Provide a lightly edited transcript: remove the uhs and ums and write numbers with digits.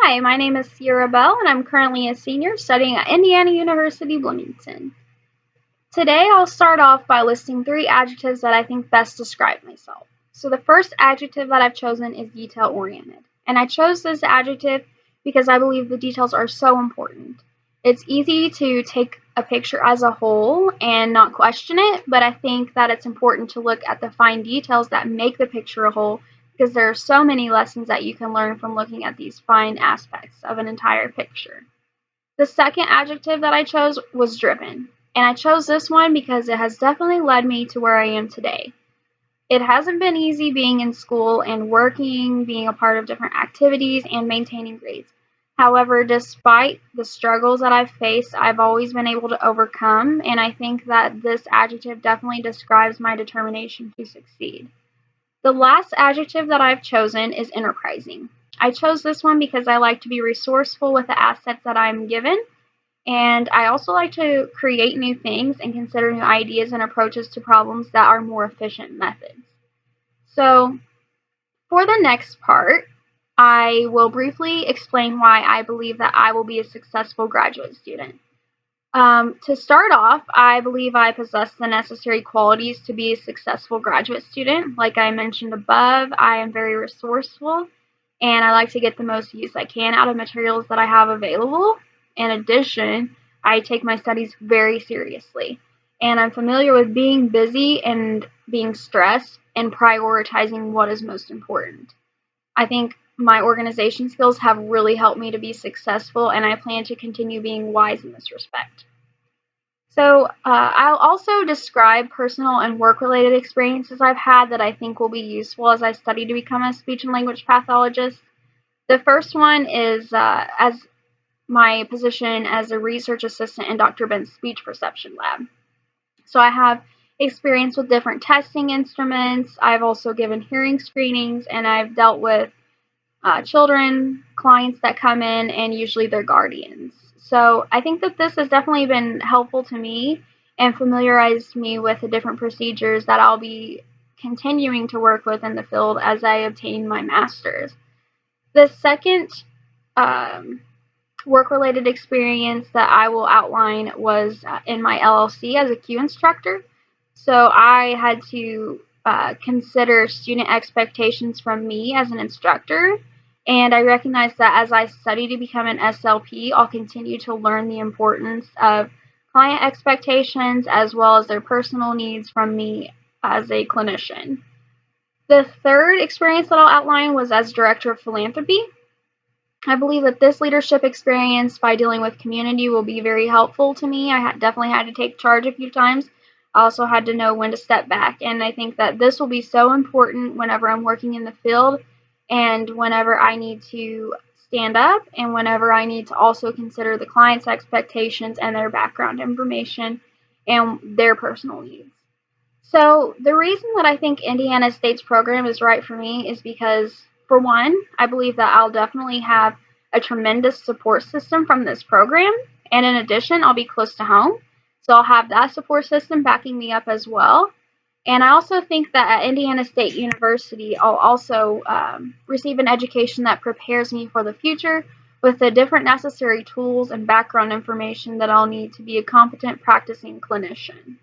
Hi, my name is Sierra Bell, and I'm currently a senior studying at Indiana University Bloomington. Today, I'll start off by listing 3 adjectives that I think best describe myself. So, the first adjective that I've chosen is detail oriented, and I chose this adjective because I believe the details are so important. It's easy to take a picture as a whole and not question it, but I think that it's important to look at the fine details that make the picture a whole because there are so many lessons that you can learn from looking at these fine aspects of an entire picture. The second adjective that I chose was driven, and I chose this one because it has definitely led me to where I am today. It hasn't been easy being in school and working, being a part of different activities, and maintaining grades. However, despite the struggles that I've faced, I've always been able to overcome, and I think that this adjective definitely describes my determination to succeed. The last adjective that I've chosen is enterprising. I chose this one because I like to be resourceful with the assets that I'm given, and I also like to create new things and consider new ideas and approaches to problems that are more efficient methods. So, for the next part, I will briefly explain why I believe that I will be a successful graduate student. To start off, I believe I possess the necessary qualities to be a successful graduate student. Like I mentioned above, I am very resourceful and I like to get the most use I can out of materials that I have available. In addition, I take my studies very seriously and I'm familiar with being busy and being stressed and prioritizing what is most important. I think my organization skills have really helped me to be successful, and I plan to continue being wise in this respect. So, I'll also describe personal and work related experiences I've had that I think will be useful as I study to become a speech and language pathologist. The first one is as my position as a research assistant in Dr. Ben's speech perception lab. So, I have experience with different testing instruments. I've also given hearing screenings, and I've dealt with children, clients that come in, and usually their guardians. So I think that this has definitely been helpful to me and familiarized me with the different procedures that I'll be continuing to work with in the field as I obtain my master's. The second um, work related experience that I will outline was in my LLC as a Q instructor. So I had to consider student expectations from me as an instructor. And I recognize that as I study to become an SLP, I'll continue to learn the importance of client expectations as well as their personal needs from me as a clinician. The third experience that I'll outline was as director of philanthropy. I believe that this leadership experience by dealing with community will be very helpful to me. I definitely had to take charge a few times. I also had to know when to step back, and I think that this will be so important whenever I'm working in the field and whenever I need to stand up and whenever I need to also consider the client's expectations and their background information and their personal needs. So, the reason that I think Indiana State's program is right for me is because, for one, I believe that I'll definitely have a tremendous support system from this program. And in addition, I'll be close to home. So, I'll have that support system backing me up as well. And I also think that at Indiana State University, I'll also receive an education that prepares me for the future with the different necessary tools and background information that I'll need to be a competent practicing clinician.